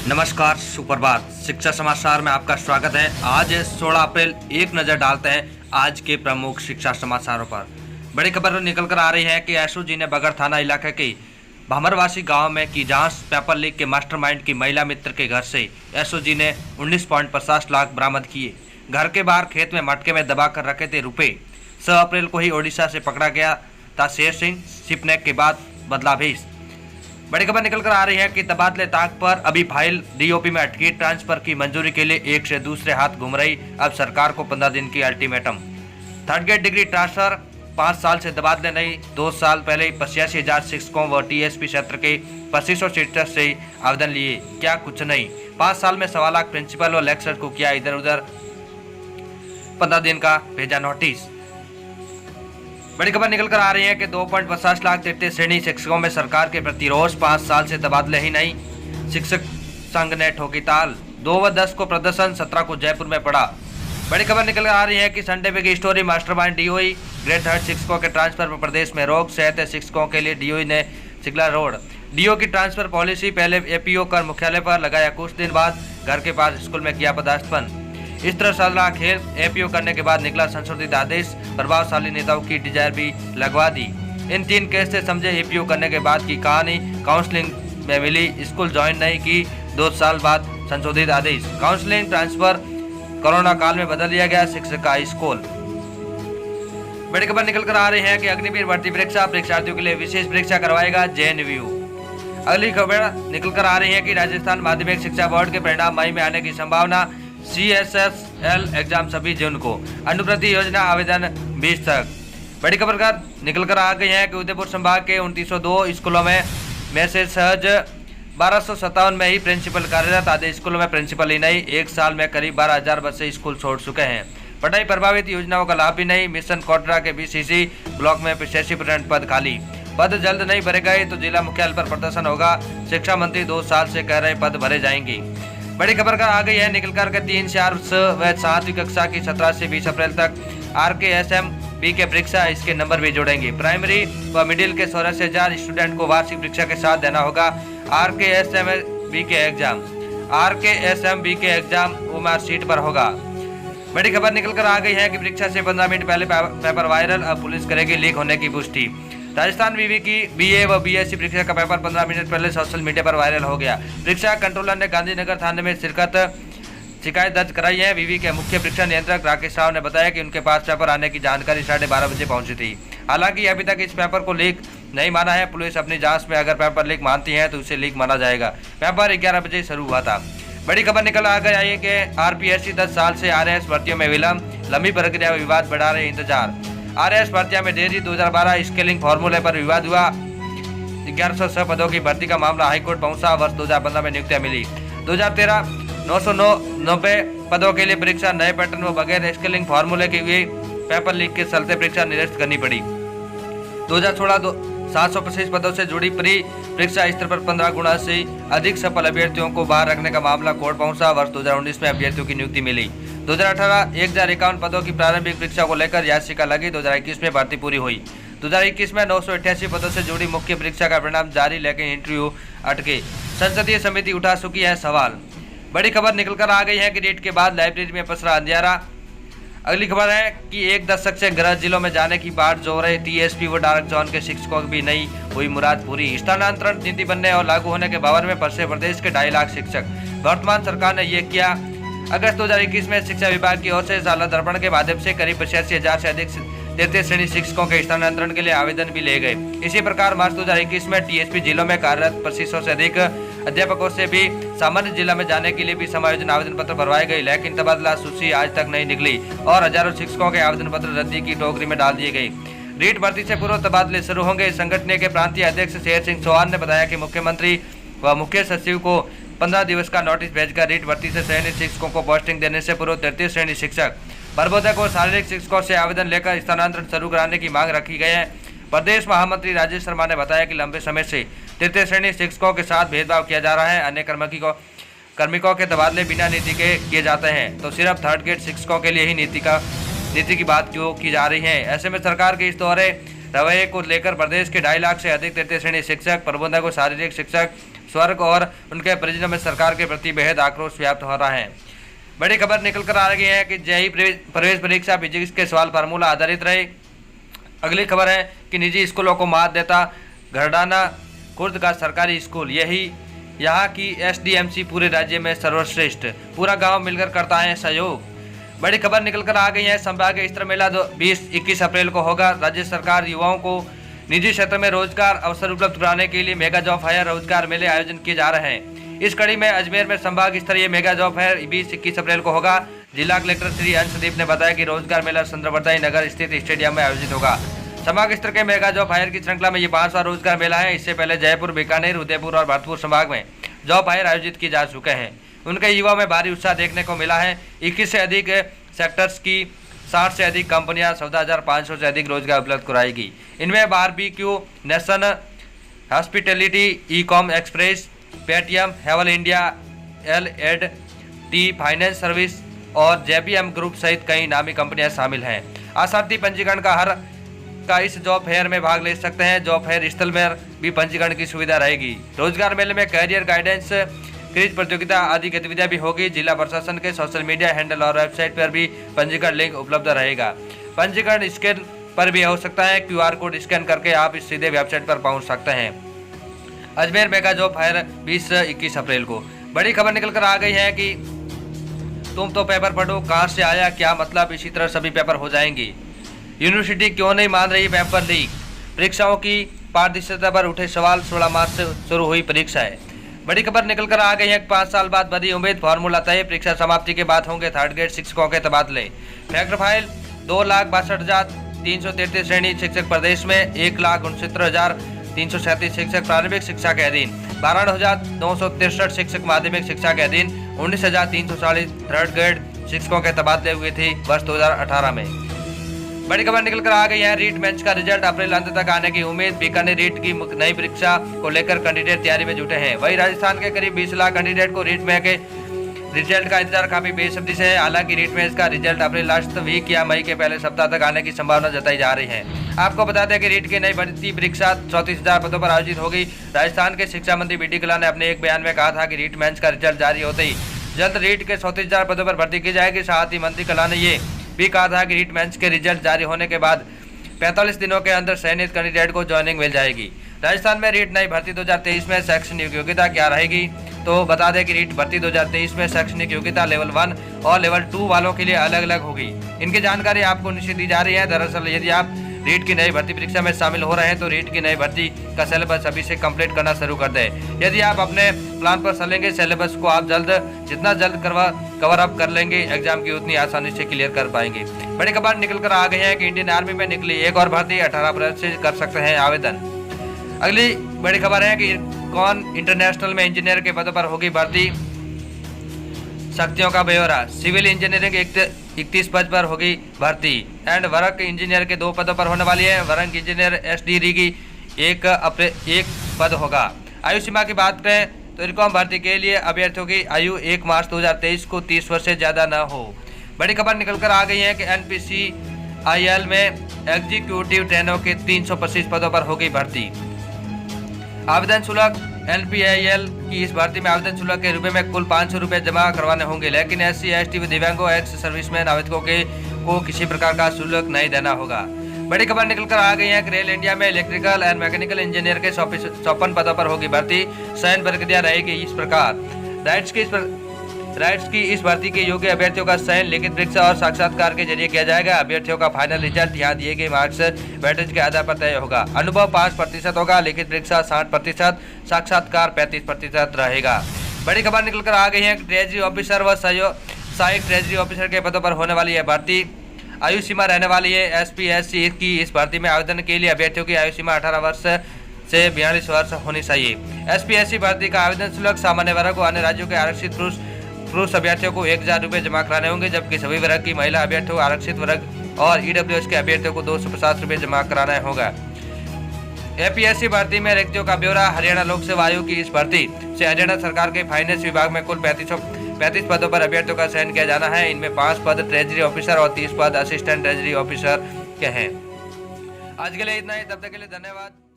नमस्कार, सुप्रभात। शिक्षा समाचार में आपका स्वागत है। आज है 16 अप्रैल। एक नज़र डालते हैं आज के प्रमुख शिक्षा समाचारों पर। बड़ी खबर निकलकर आ रही है कि एसओजी ने बगड़ थाना इलाके के भमरवासी गांव में की जांच। पेपर लीक के मास्टरमाइंड की महिला मित्र के घर से एसओजी ने 19.50 लाख बरामद किए। घर के बाहर खेत में मटके में दबा कर रखे थे रुपये। 6 अप्रैल को ही ओडिशा से पकड़ा गया था शेर सिंह। शिपनेक के बाद बदला भेष। बड़ी खबर निकलकर आ रही है कि तबादले ताक पर अभी फाइल डीओपी में अटकी। ट्रांसफर की मंजूरी के लिए एक से दूसरे हाथ घूम रही। अब सरकार को 15 दिन की ultimatum. Third grade degree transfer 5 साल से तबादले नहीं। 2 साल पहले 85,000 शिक्षकों व टीएसपी क्षेत्र के 2500 शिक्षक से आवेदन लिए। क्या कुछ नहीं। 5 साल में 1.25 लाख प्रिंसिपल व लेक्चरर को किया इधर उधर। 15 दिन का भेजा नोटिस। बड़ी खबर निकलकर आ रही है कि 2.50 लाख तृतीय श्रेणी शिक्षकों में सरकार के प्रतिरोध। 5 साल से तबादले ही नहीं। शिक्षक संघ ने ठोकी ताल। 2 व 10 को प्रदर्शन, 17 को जयपुर में पड़ा। बड़ी खबर निकल आ रही है कि संडे पे की स्टोरी। Mastermind DOE. ग्रेड 3 शिक्षकों के ट्रांसफर पर प्रदेश में रोक। सहते शिक्षकों के लिए डीओई ने सिगला रोड। डीओ की ट्रांसफर पॉलिसी पहले एपीओ कर मुख्यालय पर लगाया। कुछ दिन बाद घर के पास स्कूल में किया पदार्पण। इस तरह चल रहा खेल। एपीओ करने के बाद निकला संशोधित आदेश। प्रभावशाली नेताओं की डिजायर भी लगवा दी। इन 3 केस से समझे एपीओ करने के बाद की कहानी। काउंसलिंग में मिली, स्कूल ज्वाइन नहीं की। 2 साल बाद संशोधित आदेश। काउंसलिंग ट्रांसफर कोरोना काल में बदल दिया गया शिक्षक का स्कूल। बड़ी खबर निकलकर आ रही है कि अग्निवीर भर्ती परीक्षा परीक्षार्थियों के लिए विशेष परीक्षा करवाएगा जेएनयू। अगली खबर निकलकर आ रही है कि राजस्थान माध्यमिक शिक्षा बोर्ड के परिणाम मई में आने की संभावना। CSSL एग्जाम 26 जून को। अनुप्रति योजना आवेदन 20 तक। बड़ी खबर का निकलकर आ गई है कि उदयपुर संभाग के 2902 स्कूलों में से सहज 1257 में ही प्रिंसिपल कार्यरत। आधे स्कूलों में प्रिंसिपल ही नहीं। 1 साल में करीब 12,000 बच्चे स्कूल छोड़ चुके हैं। पढ़ाई प्रभावित योजनाओं का लाभ भी नहीं। मिशन कोटरा के BCC ब्लॉक में 85% पद खाली। पद जल्द नहीं भरे गए तो जिला मुख्यालय पर प्रदर्शन होगा। शिक्षा मंत्री 2 साल से कह रहे पद भरे जाएंगे। बड़ी खबर का आ गई है निकलकर के 3 4 व 7वीं कक्षा की 17 से 20 अप्रैल तक RKSMB के परीक्षा। इसके नंबर भी जोड़ेंगे। प्राइमरी व मिडिल के 84,000 स्टूडेंट को वार्षिक परीक्षा के साथ देना होगा RKSMB के एग्जाम उमर सीट पर होगा। बड़ी खबर निकलकर आ गई है कि परीक्षा से 15 मिनट पहले पेपर वायरल। अब पुलिस करेगी लीक होने की पुष्टि। राजस्थान विवि की BA व BSc परीक्षा का पेपर 15 मिनट पहले सोशल मीडिया पर वायरल हो गया। परीक्षा कंट्रोलर ने गांधीनगर थाने में शिकायत दर्ज कराई है। विवि के मुख्य परीक्षा नियंत्रक राकेश राव ने बताया कि उनके पास पेपर आने की जानकारी 12:30 बजे पहुंची थी। हालांकि अभी तक इस पेपर को लीक नहीं माना है। पुलिस अपनी जांच में अगर पेपर लीक मानती है तो उसे लीक माना जाएगा। पेपर 11 बजे शुरू हुआ था। बड़ी खबर निकल आ गई है कि RPSC 10 साल से RAS भर्तियों में विलंब। लंबी प्रक्रिया में विवाद बढ़ा रहे इंतजार। RAS भर्तियों में देरी। 2012 स्केलिंग फार्मूले पर विवाद हुआ। 1106 पदों की भर्ती का मामला हाईकोर्ट पहुंचा। वर्ष 2015 में नियुक्तियां मिली। 2013 990 पदों के लिए परीक्षा नए पैटर्न व बगैर स्केलिंग फार्मूले की हुई। पेपर लीक के चलते परीक्षा निरस्त करनी पड़ी। 2016 725 पदों से जुड़ी प्री परीक्षा स्तर पर 15 गुना से अधिक सफल अभ्यर्थियों को बाहर रखने का मामला कोर्ट पहुंचा। वर्ष 2019 में अभ्यर्थियों की नियुक्ति मिली। 2018 1051 पदों की प्रारंभिक परीक्षा को लेकर याचिका लगी। 2021 में भर्ती पूरी हुई। 2021 में 988 पदों से जुड़ी मुख्य परीक्षा का परिणाम जारी, लेकिन इंटरव्यू अटके। संसदीय समिति उठा चुकी है सवाल। बड़ी खबर निकलकर आ गई है कि नीट के बाद लाइब्रेरी में पसरा अंधियारा। अगली खबर है कि 1 दशक से गृह जिलों में जाने की बाट जो रहे TSP व डार्क जोन के शिक्षकों की भी नहीं हुई मुराद पूरी। स्थानांतरण नीति बनने और लागू होने के बावर में फंसे प्रदेश के 2.5 लाख शिक्षक। वर्तमान सरकार ने यह किया। अगस्त 2021 में शिक्षा विभाग की ओर से साला दर्पण के माध्यम से करीब 85,000 से अधिक तृतीय श्रेणी शिक्षकों के स्थानांतरण के लिए आवेदन भी ले गए। इसी प्रकार मार्च 2021 में TSP जिलों में कार्यरत 2500 से अधिक अध्यापकों से भी सामान्य जिला में जाने के लिए भी समायोजन आवेदन पत्र भरवाए गए, लेकिन तबादला सूची आज तक नहीं निकली और हजारों शिक्षकों के आवेदन पत्र रद्दी की टोकरी में डाल दिए गए। रीट भर्ती से पूर्व तबादले शुरू होंगे। संगठन के प्रांतीय अध्यक्ष शेर सिंह चौहान ने बताया कि मुख्यमंत्री व मुख्य सचिव को 15 दिवस का नोटिस भेजकर रीट भर्ती से चयनित शिक्षकों को पोस्टिंग देने से पूर्व तृतीय श्रेणी शिक्षक, प्रबोधक और शारीरिक शिक्षकों से आवेदन लेकर स्थानांतरण शुरू कराने की मांग रखी गई है। प्रदेश महामंत्री राजेश शर्मा ने बताया कि लंबे समय से तृतीय श्रेणी शिक्षकों के साथ भेदभाव किया जा रहा है। अन्य कार्मिकों के तबादले बिना नीति के किए जाते हैं, तो सिर्फ थर्ड ग्रेड शिक्षकों के लिए ही नीति की बात क्यों की जा रही है। ऐसे में सरकार के इस रवैये को लेकर प्रदेश के 2.5 लाख से अधिक तृतीय श्रेणी शिक्षक, प्रबंधक और शारीरिक शिक्षक स्वर्ग और उनके परिजनों में सरकार के प्रति बेहद आक्रोश व्याप्त हो रहा है। बड़ी खबर निकल कर आ रही है कि जेईई प्रवेश परीक्षा फिजिक्स के सवाल फार्मूला आधारित रही। अगली खबर है कि निजी स्कूलों को मात देता घरडाना खुर्द का सरकारी स्कूल, यही यहाँ की एसडीएमसी पूरे राज्य में सर्वश्रेष्ठ, पूरा गांव मिलकर करता है सहयोग। बड़ी खबर निकल कर आ गई है, संभागीय स्तर मेला 20-21 अप्रैल को होगा। राज्य सरकार युवाओं को निजी क्षेत्र में रोजगार अवसर उपलब्ध कराने के लिए मेगा जॉब फायर रोजगार मेले आयोजन किए जा रहे हैं। इस कड़ी में अजमेर में संभाग स्तरीय मेगा जॉब फायर 20-21 अप्रैल को होगा। जिला कलेक्टर श्री अंशदीप ने बताया कि रोजगार मेला चंद्रवर्दाई नगर स्थित स्टेडियम में आयोजित होगा। संभाग स्तर के मेगा जॉब फायर की श्रृंखला में ये 5वां रोजगार मेला है। इससे पहले जयपुर, बीकानेर, उदयपुर और भरतपुर संभाग में जॉब फायर आयोजित किए जा चुके हैं। उनके युवाओं में भारी उत्साह देखने को मिला है। 21 से अधिक सेक्टर्स की 60 से अधिक कंपनियां 14,500 से अधिक रोजगार उपलब्ध कराएगी। इनमें Barbeque Nation, hospitality, Ecom Express, Paytm, Havells India, L&T finance service और JBM ग्रुप सहित कई नामी कंपनियां शामिल हैं। आसार्थी पंजीकरण का इस जॉब फेयर में भाग ले सकते हैं। जॉब फेयर स्थल में भी पंजीकरण की सुविधा रहेगी। रोजगार मेले में कैरियर गाइडेंस, क्विज प्रतियोगिता आदि गतिविधियां भी होगी। जिला प्रशासन के सोशल मीडिया हैंडल और वेबसाइट पर भी पंजीकरण लिंक उपलब्ध रहेगा। पंजीकरण स्कैन पर भी हो सकता है। QR कोड स्कैन करके आप इस सीधे वेबसाइट पर पहुंच सकते हैं। अजमेर मेगा जॉब फायर 20-21 अप्रैल को। बड़ी खबर निकल कर आ गई है कि तुम तो पेपर पढ़ो, कहाँ से आया क्या मतलब, इसी तरह सभी पेपर हो जाएंगे। यूनिवर्सिटी क्यों नहीं मान रही पेपर लीक, परीक्षाओं की पारदर्शिता पर उठे सवाल। 16 मार्च से शुरू हुई परीक्षाएं। बड़ी खबर निकल कर आ गई है। 5 साल बाद बड़ी उम्मीद, फार्मूला तय, परीक्षा समाप्ति के बाद होंगे थर्ड ग्रेड शिक्षकों के तबादले। फैक्ट फाइल 2,62,333 श्रेणी शिक्षक प्रदेश में, 1,69,337 शिक्षक प्रारंभिक शिक्षा के अधीन, 12,963 शिक्षक माध्यमिक शिक्षा के अधीन, 19,340 थर्ड ग्रेड शिक्षकों के तबादले हुए थे वर्ष 2018 में। बड़ी खबर निकल कर आ गई है। रीट बेंच का रिजल्ट अप्रैल अंत तक आने की उम्मीद। बीकानेर रीट की नई परीक्षा को लेकर कैंडिडेट तैयारी में जुटे हैं। वहीं राजस्थान के करीब 20 लाख कैंडिडेट को रीट में के रिजल्ट का इंतजार काफी बेसब्री से है। हालांकि रीट में इसका रिजल्ट अप्रैल लास्ट वीक या मई के पहले सप्ताह तक आने की संभावना जताई जा रही है। आपको बता दें कि रीट की नई भर्ती परीक्षा 34,000 पदों पर आयोजित होगी। राजस्थान के शिक्षा मंत्री BD कल्ला ने अपने एक बयान में कहा था कि रीट मेंस का रिजल्ट जारी होते ही जल्द रीट के 34,000 पदों पर भर्ती की जाएगी। साथ ही मंत्री कल्ला ने ये भी कहा था कि रीट मेंस के रिजल्ट जारी होने के बाद 45 दिनों के अंदर चयनित कैंडिडेट को ज्वाइनिंग मिल जाएगी। राजस्थान में रीट नई भर्ती 2023 में शैक्षणिक योग्यता क्या रहेगी, तो बता दें कि रीट भर्ती 2023 में शैक्षणिक योग्यता लेवल 1 और लेवल 2 वालों के लिए अलग अलग होगी। इनकी जानकारी आपको निश्चित दी जा रही है। दरअसल यदि आप रीट की नई भर्ती परीक्षा में शामिल हो रहे हैं तो रीट की नई भर्ती का सिलेबस अभी से कंप्लीट करना शुरू कर दें। यदि आप अपने प्लान पर चलेंगे, सिलेबस को आप जितना जल्द कवर अप कर लेंगे, एग्जाम की उतनी आसानी से क्लियर कर पाएंगे। बड़ी खबर निकल कर आ गई है कि इंडियन आर्मी में निकली एक और भर्ती, 18 अप्रैल से कर सकते हैं आवेदन। अगली बड़ी खबर है कि कौन इंटरनेशनल में इंजीनियर के पदों पर होगी भर्ती। शक्तियों का ब्यौरा। सिविल इंजीनियरिंग 31 पद पर होगी भर्ती एंड वर्क इंजीनियर के 2 पदों पर होने वाली है। वर्क इंजीनियर SDD की एक पद होगा। आयु सीमा की बात करें तो इनकॉम भर्ती के लिए अभ्यर्थियों की आयु 1 मार्च 2023 को 30 वर्ष से ज़्यादा न हो। बड़ी खबर निकल कर आ गई है कि NPCIL में एग्जीक्यूटिव ट्रेनरों के 325 पदों पर होगी भर्ती। आवेदन शुल्क। NPCIL की इस भर्ती में आवेदन शुल्क के रूप में कुल 500 रुपये जमा करवाने होंगे, लेकिन SC, ST, दिव्यांगों, एक्स सर्विसमैन आवेदकों को किसी प्रकार का शुल्क नहीं देना होगा। बड़ी खबर निकल कर आ गई है कि रेल इंडिया में इलेक्ट्रिकल एंड मैकेनिकल इंजीनियर के 54 पदों पर होगी भर्ती। चयन प्रक्रिया रहेगी इस प्रकार। राइट्स की इस भर्ती के योग्य अभ्यर्थियों का चयन लिखित परीक्षा और साक्षात्कार के जरिए किया जाएगा। अभ्यर्थियों का फाइनल रिजल्ट यहाँ दिए गए मार्क्स वेटेज के आधार पर तय होगा। अनुभव 5% होगा, लिखित परीक्षा 60%, साक्षात्कार 35% रहेगा। बड़ी खबर निकल कर आ गई है कि ट्रेजरी ऑफिसर व सहायक ट्रेजरी ऑफिसर के पदों पर होने वाली है भर्ती। आयु सीमा रहने वाली है SP, SC की इस भर्ती में आवेदन के लिए अभ्यर्थियों की आयु सीमा 18 वर्ष से 42 वर्ष होनी चाहिए। SP, SC भर्ती का आवेदन शुल्क सामान्य वर्ग और अन्य राज्यों के आरक्षित पुरुष अभ्यर्थियों को 1,000 रुपये जमा कराने होंगे, जबकि सभी वर्ग की महिला अभ्यर्थियों, आरक्षित वर्ग और EWS के अभ्यर्थियों को 250 रुपये जमा कराना होगा। APSC भर्ती में रिक्तियों का ब्यौरा। हरियाणा लोक सेवा आयोग की इस भर्ती से हरियाणा सरकार के फाइनेंस विभाग में कुल 35 पदों पर अभ्यर्थियों का चयन किया जाना है। इनमें 5 पद ट्रेजरी ऑफिसर और 30 पद असिस्टेंट ट्रेजरी ऑफिसर के हैं। आज के लिए इतना ही, तब तक के लिए धन्यवाद।